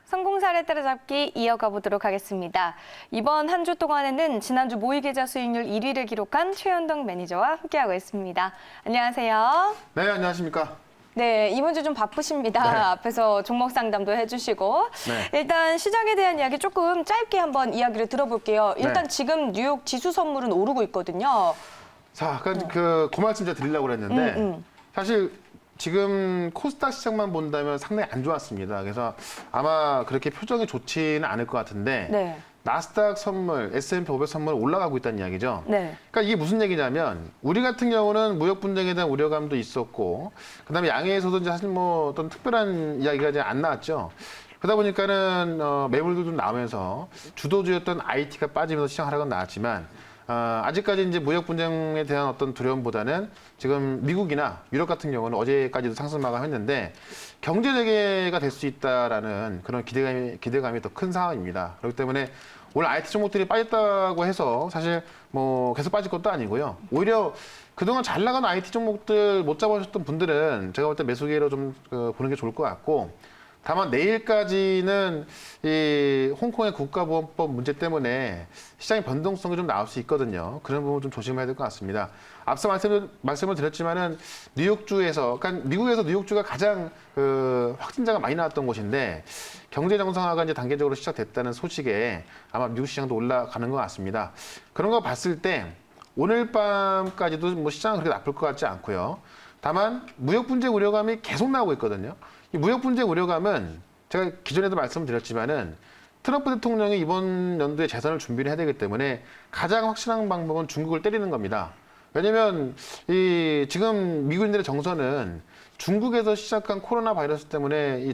성공 사례 따라잡기 이어가 보도록 하겠습니다. 이번 한 주 동안에는 지난주 모의계좌 수익률 1위를 기록한 최현덕 매니저와 함께하고 있습니다. 안녕하세요. 네, 안녕하십니까. 네, 이번 주 좀 바쁘십니다. 네. 앞에서 종목 상담도 해주시고. 네. 일단 시장에 대한 이야기 조금 짧게 한번 이야기를 들어볼게요. 일단 네. 지금 뉴욕 지수 선물은 오르고 있거든요. 자, 그 말씀 제가 드리려고 그랬는데 사실 지금 코스닥 시장만 본다면 상당히 안 좋았습니다. 그래서 아마 그렇게 표정이 좋지는 않을 것 같은데 네. 나스닥 선물, S&P 500 선물 올라가고 있다는 이야기죠. 네. 그러니까 이게 무슨 얘기냐면 우리 같은 경우는 무역 분쟁에 대한 우려감도 있었고 그다음에 양해에서도 이제 사실 뭐 어떤 특별한 이야기가 이제 안 나왔죠. 그러다 보니까는 매물들도 나오면서 주도주였던 IT가 빠지면서 시장 하락은 나왔지만 아직까지 이제 무역 분쟁에 대한 어떤 두려움보다는 지금 미국이나 유럽 같은 경우는 어제까지도 상승 마감했는데 경제 재개가 될 수 있다라는 그런 기대감이 더 큰 상황입니다. 그렇기 때문에 오늘 IT 종목들이 빠졌다고 해서 사실 뭐 계속 빠질 것도 아니고요. 오히려 그동안 잘 나가는 IT 종목들 못 잡으셨던 분들은 제가 볼 때 매수 기회로 좀 보는 게 좋을 것 같고 다만 내일까지는 이 홍콩의 국가보안법 문제 때문에 시장의 변동성이 좀 나올 수 있거든요. 그런 부분 좀 조심해야 될 것 같습니다. 앞서 말씀을 드렸지만은 뉴욕주에서, 그러니까 미국에서 뉴욕주가 가장 확진자가 많이 나왔던 곳인데 경제 정상화가 이제 단계적으로 시작됐다는 소식에 아마 미국 시장도 올라가는 것 같습니다. 그런 거 봤을 때 오늘 밤까지도 뭐 시장은 그렇게 나쁠 것 같지 않고요. 다만 무역 분쟁 우려감이 계속 나오고 있거든요. 이 무역 분쟁 우려감은 제가 기존에도 말씀드렸지만은 트럼프 대통령이 이번 연도에 재선을 준비를 해야 되기 때문에 가장 확실한 방법은 중국을 때리는 겁니다. 왜냐면 이 지금 미국인들의 정서는 중국에서 시작한 코로나 바이러스 때문에 이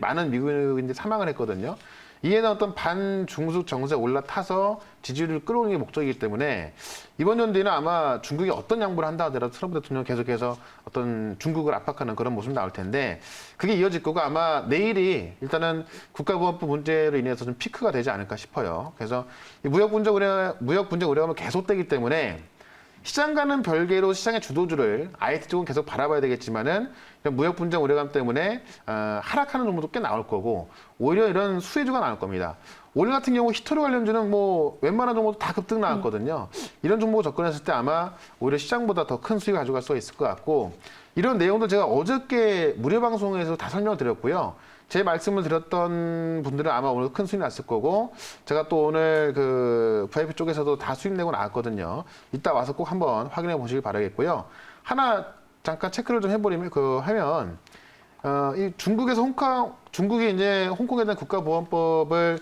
많은 미국인들이 사망을 했거든요. 이에는 어떤 반중국 정세에 올라타서 지지율을 끌어오는 게 목적이기 때문에 이번 연도에는 아마 중국이 어떤 양보를 한다 하더라도 트럼프 대통령이 계속해서 어떤 중국을 압박하는 그런 모습이 나올 텐데 그게 이어질 거고 아마 내일이 일단은 국가보안법 문제로 인해서 좀 피크가 되지 않을까 싶어요. 그래서 이 무역 분쟁 우려감은 계속되기 때문에 시장과는 별개로 시장의 주도주를 IT 쪽은 계속 바라봐야 되겠지만은 이런 무역 분쟁 우려감 때문에 하락하는 종목도 꽤 나올 거고 오히려 이런 수혜주가 나올 겁니다. 오늘 같은 경우 히토류 관련주는 뭐 웬만한 종목도 다 급등 나왔거든요. 이런 종목을 접근했을 때 아마 오히려 시장보다 더 큰 수익을 가져갈 수가 있을 것 같고 이런 내용도 제가 어저께 무료 방송에서 다 설명을 드렸고요. 제 말씀을 드렸던 분들은 아마 오늘 큰 수익 났을 거고 제가 또 오늘 그 VIP 쪽에서도 다 수익 내고 나왔거든요. 이따 와서 꼭 한번 확인해 보시길 바라겠고요. 하나 잠깐 체크를 좀 해버리면 하면 이 중국이 이제 홍콩에 대한 국가보안법을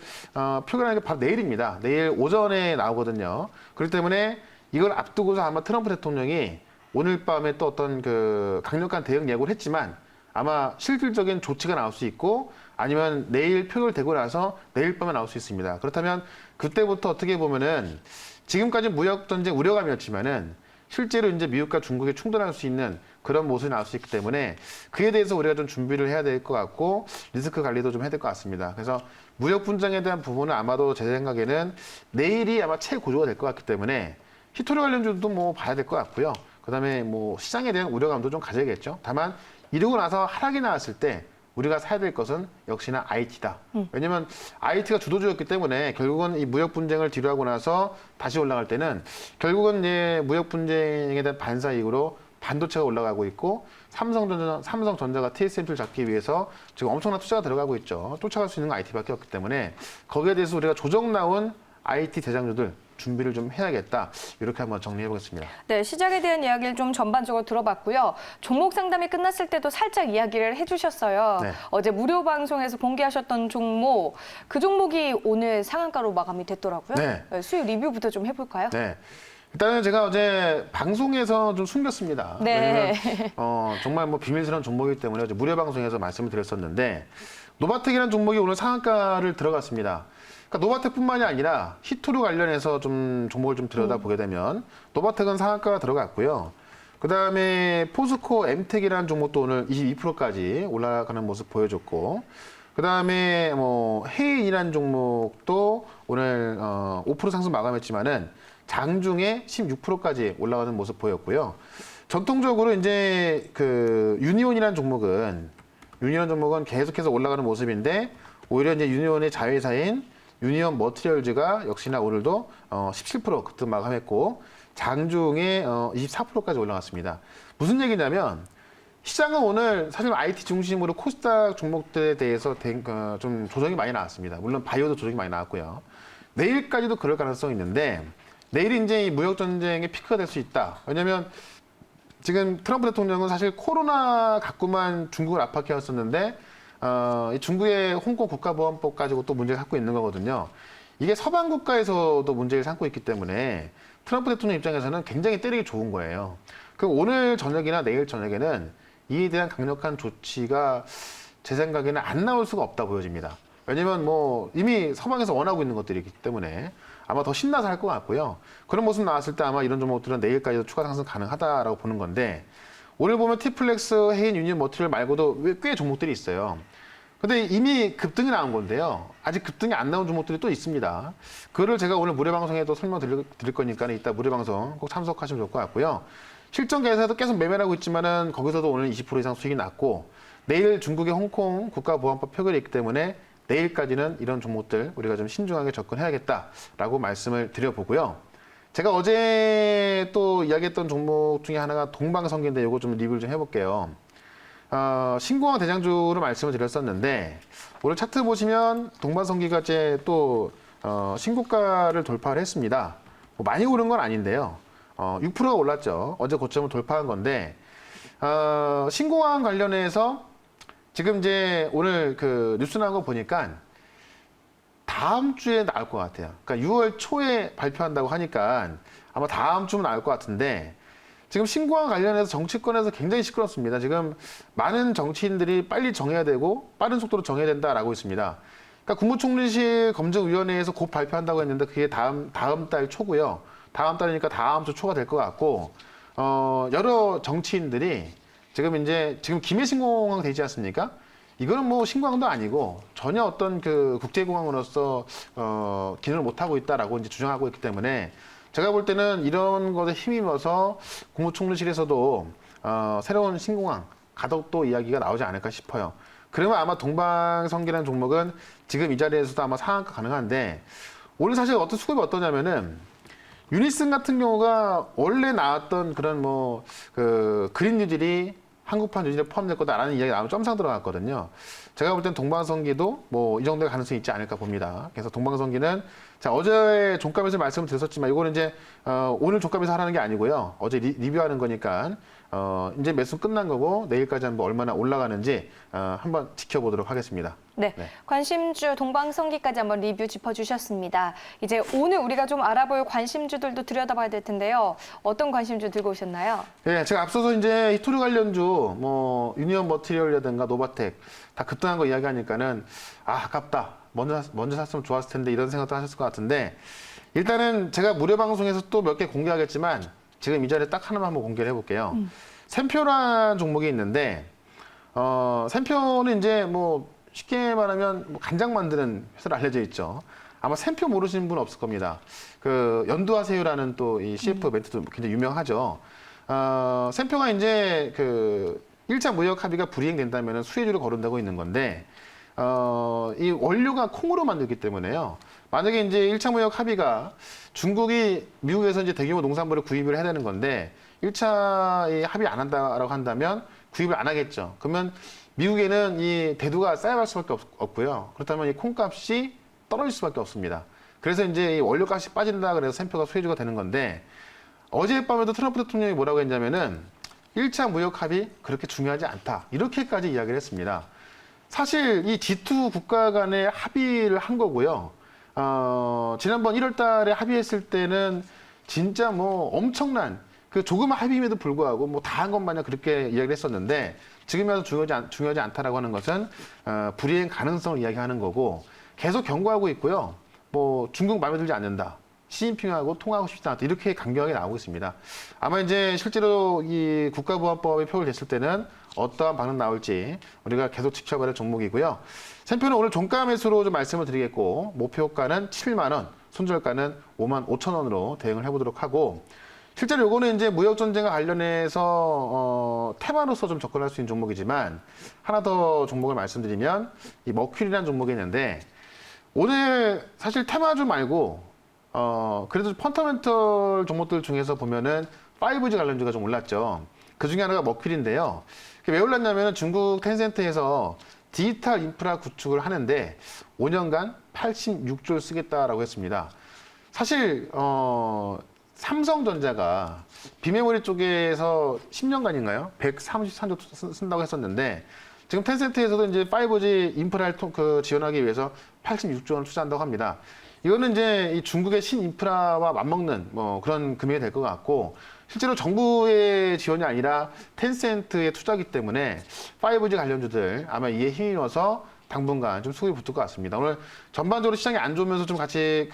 표결하는 게 바로 내일입니다. 내일 오전에 나오거든요. 그렇기 때문에 이걸 앞두고서 아마 트럼프 대통령이 오늘 밤에 또 어떤 그 강력한 대응 예고를 했지만 아마 실질적인 조치가 나올 수 있고 아니면 내일 표결되고 나서 내일 밤에 나올 수 있습니다. 그렇다면 그때부터 어떻게 보면은 지금까지 무역 전쟁 우려감이었지만은 실제로 이제 미국과 중국이 충돌할 수 있는 그런 모습이 나올 수 있기 때문에 그에 대해서 우리가 좀 준비를 해야 될 것 같고 리스크 관리도 좀 해야 될 것 같습니다. 그래서 무역 분쟁에 대한 부분은 아마도 제 생각에는 내일이 아마 최고조가 될 것 같기 때문에 히토류 관련주도 뭐 봐야 될 것 같고요. 그다음에 뭐 시장에 대한 우려감도 좀 가져야겠죠. 다만 이러고 나서 하락이 나왔을 때 우리가 사야 될 것은 역시나 IT다. 왜냐면 IT가 주도주였기 때문에 결국은 이 무역 분쟁을 뒤로하고 나서 다시 올라갈 때는 결국은 이제 무역 분쟁에 대한 반사이익으로 반도체가 올라가고 있고 삼성전자가 TSMC를 잡기 위해서 지금 엄청난 투자가 들어가고 있죠. 쫓아갈 수 있는 건 IT밖에 없기 때문에 거기에 대해서 우리가 조정 나온 IT 대장주들 준비를 좀 해야겠다. 이렇게 한번 정리해 보겠습니다. 네, 시장에 대한 이야기를 좀 전반적으로 들어봤고요. 종목 상담이 끝났을 때도 살짝 이야기를 해주셨어요. 네. 어제 무료 방송에서 공개하셨던 종목, 그 종목이 오늘 상한가로 마감이 됐더라고요. 네. 수익 리뷰부터 좀 해볼까요? 네. 일단은 제가 어제 방송에서 좀 숨겼습니다. 네. 왜냐면 정말 뭐 비밀스러운 종목이기 때문에 어제 무료 방송에서 말씀을 드렸었는데 노바텍이라는 종목이 오늘 상한가를 들어갔습니다. 그러니까 노바텍뿐만이 아니라 히토류 관련해서 좀 종목을 좀 들여다보게 되면 노바텍은 상한가가 들어갔고요. 그다음에 포스코 엠텍이라는 종목도 오늘 22%까지 올라가는 모습 보여줬고 그다음에 뭐 헤인이라는 종목도 오늘 5% 상승 마감했지만은 장중에 16%까지 올라가는 모습 보였고요. 전통적으로 이제 그 유니온이라는 종목은 유니온 종목은 계속해서 올라가는 모습인데 오히려 이제 유니온의 자회사인 유니온 머티리얼즈가 역시나 오늘도 17% 급등 마감했고 장중에 24%까지 올라갔습니다. 무슨 얘기냐면 시장은 오늘 사실 IT 중심으로 코스닥 종목들에 대해서 좀 조정이 많이 나왔습니다. 물론 바이오도 조정이 많이 나왔고요. 내일까지도 그럴 가능성이 있는데 내일이 이제 이 무역 전쟁의 피크가 될 수 있다. 왜냐하면 지금 트럼프 대통령은 사실 코로나 갖고만 중국을 압박해왔었는데 이 중국의 홍콩 국가보안법 가지고 또 문제를 삼고 있는 거거든요. 이게 서방 국가에서도 문제를 삼고 있기 때문에 트럼프 대통령 입장에서는 굉장히 때리기 좋은 거예요. 그 오늘 저녁이나 내일 저녁에는 이에 대한 강력한 조치가 제 생각에는 안 나올 수가 없다 보여집니다. 왜냐면 뭐 이미 서방에서 원하고 있는 것들이기 때문에 아마 더 신나서 할 것 같고요. 그런 모습 나왔을 때 아마 이런 종목들은 내일까지도 추가 상승 가능하다라고 보는 건데 오늘 보면 티플렉스, 해인, 유니온 머티리얼 말고도 꽤 종목들이 있어요. 근데 이미 급등이 나온 건데요. 아직 급등이 안 나온 종목들이 또 있습니다. 그거를 제가 오늘 무료방송에도 설명드릴 거니까 이따 무료방송 꼭 참석하시면 좋을 것 같고요. 실전 계에서도 계속 매매를 하고 있지만은 거기서도 오늘 20% 이상 수익이 났고 내일 중국의 홍콩 국가보안법 표결이 있기 때문에 내일까지는 이런 종목들 우리가 좀 신중하게 접근해야겠다라고 말씀을 드려보고요. 제가 어제 또 이야기했던 종목 중에 하나가 동방성기인데 이거 좀 리뷰를 좀 해볼게요. 신공항 대장주로 말씀을 드렸었는데 오늘 차트 보시면 동방성기가 이제 또 신고가를 돌파를 했습니다. 뭐 많이 오른 건 아닌데요. 6%가 올랐죠. 어제 고점을 돌파한 건데 신공항 관련해서 지금 이제 오늘 그 뉴스 나온 거 보니까 다음 주에 나올 것 같아요. 그러니까 6월 초에 발표한다고 하니까 아마 다음 주면 나올 것 같은데 지금 신공항 관련해서 정치권에서 굉장히 시끄럽습니다. 지금 많은 정치인들이 빨리 정해야 되고 빠른 속도로 정해야 된다라고 있습니다. 그러니까 국무총리실 검증위원회에서 곧 발표한다고 했는데 그게 다음 달 초고요. 다음 달이니까 다음 주 초가 될 것 같고 여러 정치인들이 지금 김해 신공항 되지 않습니까? 이거는 뭐 신공항도 아니고 전혀 어떤 그 국제공항으로서 기능을 못 하고 있다라고 이제 주장하고 있기 때문에 제가 볼 때는 이런 것에 힘입어서 국무총리실에서도 새로운 신공항 가덕도 이야기가 나오지 않을까 싶어요. 그러면 아마 동방성기라는 종목은 지금 이 자리에서도 아마 상한가 가능한데 오늘 사실 어떤 수급이 어떠냐면은 유니슨 같은 경우가 원래 나왔던 그런 뭐 그 그린 뉴딜이 한국판 뉴딜에 포함될 거다라는 이야기 나오면 점상 들어갔거든요. 제가 볼 땐 동방성기도 뭐 이 정도의 가능성이 있지 않을까 봅니다. 그래서 동방성기는 자 어제 종가에서 말씀을 드렸었지만 이거는 이제 오늘 종가에서 하라는 게 아니고요. 어제 리뷰하는 거니까 이제 매수 끝난 거고 내일까지 한번 얼마나 올라가는지 한번 지켜보도록 하겠습니다. 네, 관심주 동방성기까지 한번 리뷰 짚어주셨습니다. 이제 오늘 우리가 좀 알아볼 관심주들도 들여다봐야 될 텐데요. 어떤 관심주 들고 오셨나요? 네, 제가 앞서서 이제 히토류 관련주, 뭐 유니온 머티리얼이라든가 노바텍 다 급등한 거 이야기하니까는 아깝다. 먼저 샀으면 좋았을 텐데 이런 생각도 하셨을 것 같은데 일단은 제가 무료 방송에서 또 몇 개 공개하겠지만 지금 이 자리에 딱 하나만 한번 공개를 해볼게요. 샘표라는 종목이 있는데 샘표는 이제 뭐 쉽게 말하면 뭐 간장 만드는 회사로 알려져 있죠. 아마 샘표 모르시는 분 없을 겁니다. 그 연두하세요라는 또 이 CF 멘트도 굉장히 유명하죠. 샘표가 이제 그 1차 무역 합의가 불이행된다면 수혜주를 거른다고 있는 건데 이 원료가 콩으로 만들기 때문에요. 만약에 이제 1차 무역 합의가 중국이 미국에서 이제 대규모 농산물을 구입을 해야 되는 건데 1차 합의 안 한다라고 한다면 구입을 안 하겠죠. 그러면 미국에는 이 대두가 쌓여갈 수밖에 없고요. 그렇다면 이 콩값이 떨어질 수밖에 없습니다. 그래서 이제 이 원료값이 빠진다 그래서 샘표가 수혜주가 되는 건데 어젯밤에도 트럼프 대통령이 뭐라고 했냐면은 1차 무역 합의 그렇게 중요하지 않다. 이렇게까지 이야기를 했습니다. 사실 이 G2 국가 간의 합의를 한 거고요. 지난번 1월 달에 합의했을 때는 진짜 뭐 엄청난 그 조그만 합의임에도 불구하고 뭐 다 한 것 마냥 그렇게 이야기를 했었는데 지금이라도 중요하지 않다라고 하는 것은 불이행 가능성을 이야기하는 거고 계속 경고하고 있고요. 뭐 중국 마음에 들지 않는다. 시진핑하고 통화하고 싶지 않다. 이렇게 강경하게 나오고 있습니다. 아마 이제 실제로 이 국가보안법이 표결됐을 때는 어떠한 반응 나올지 우리가 계속 지켜봐야 할 종목이고요. 샘표는 오늘 종가 매수로 좀 말씀을 드리겠고 목표가는 7만 원, 손절가는 5만 5천 원으로 대응을 해보도록 하고 실제로 요거는 이제 무역 전쟁과 관련해서 테마로서 좀 접근할 수 있는 종목이지만 하나 더 종목을 말씀드리면 이 머큐리라는 종목이 있는데 오늘 사실 테마주 말고 그래도 펀더멘털 종목들 중에서 보면은 5G 관련주가 좀 올랐죠. 그 중에 하나가 머큐리인데요. 왜 올랐냐면은 중국 텐센트에서 디지털 인프라 구축을 하는데 5년간 86조를 쓰겠다라고 했습니다. 사실 삼성전자가 비메모리 쪽에서 10년간인가요? 133조 쓴다고 했었는데 지금 텐센트에서도 이제 5G 인프라를 지원하기 위해서 86조 원을 투자한다고 합니다. 이거는 이제 이 중국의 신인프라와 맞먹는 그런 금액이 될 것 같고 실제로 정부의 지원이 아니라 텐센트의 투자기 때문에 5G 관련주들 아마 이에 힘입어서 당분간 좀 수급이 붙을 것 같습니다. 오늘 전반적으로 시장이 안 좋으면서 좀 같이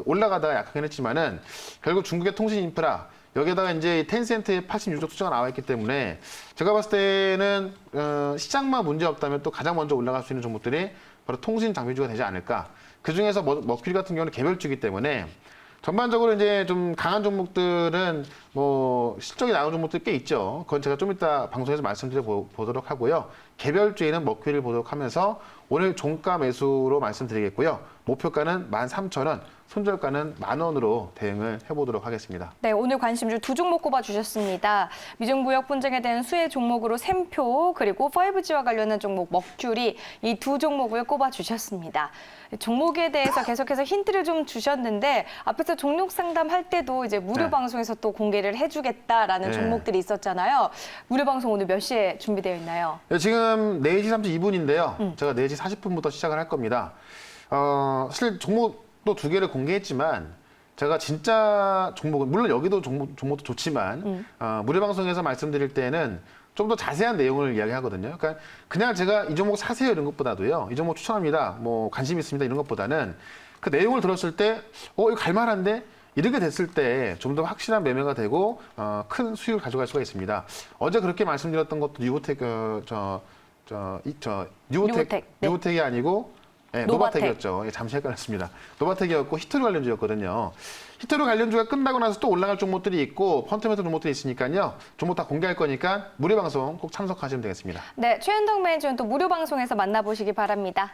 올라가다가 약하긴 했지만은 결국 중국의 통신 인프라 여기에다가 이제 텐센트의 86조 투자가 나와 있기 때문에 제가 봤을 때는 시장만 문제 없다면 또 가장 먼저 올라갈 수 있는 종목들이 바로 통신 장비주가 되지 않을까. 그 중에서 머큐리 같은 경우는 개별주이기 때문에 전반적으로 이제 좀 강한 종목들은 실적이 나온 종목들이 꽤 있죠. 그건 제가 좀 이따 방송에서 말씀드려 보도록 하고요. 개별주에는 머큐리를 보도록 하면서 오늘 종가 매수로 말씀드리겠고요. 목표가는 13,000원, 손절가는 10,000원으로 대응을 해보도록 하겠습니다. 네, 오늘 관심주 두 종목 꼽아주셨습니다. 미중 무역 분쟁에 대한 수혜 종목으로 샘표, 그리고 5G와 관련한 종목 머큐리 이 두 종목을 꼽아주셨습니다. 종목에 대해서 계속해서 힌트를 좀 주셨는데 앞에서 종목 상담할 때도 이제 무료 네. 방송에서 또 공개를 해주겠다라는 네. 종목들이 있었잖아요. 무료 방송 오늘 몇 시에 준비되어 있나요? 네, 지금 4시 32분인데요. 제가 4시 40분부터 시작을 할 겁니다. 사실 종목도 두 개를 공개했지만 제가 진짜 종목은 물론 여기도 종목도 좋지만 무료 방송에서 말씀드릴 때는 좀 더 자세한 내용을 이야기하거든요. 그러니까 그냥 제가 이 종목 사세요 이런 것보다도요. 이 종목 추천합니다. 관심 있습니다 이런 것보다는 그 내용을 들었을 때 이거 갈만한데 이렇게 됐을 때 좀 더 확실한 매매가 되고 큰 수익을 가져갈 수가 있습니다. 어제 그렇게 말씀드렸던 것도 뉴오텍 뉴오텍, 네. 뉴오텍이 아니고 네, 노바텍. 노바텍이었죠. 예, 잠시 헷갈렸습니다. 노바텍이었고 히토리 관련주였거든요. 히토리 관련주가 끝나고 나서 또 올라갈 종목들이 있고 펀더멘털 종목들이 있으니까요. 종목 다 공개할 거니까 무료 방송 꼭 참석하시면 되겠습니다. 네, 최현덕 매니저는 또 무료 방송에서 만나보시기 바랍니다.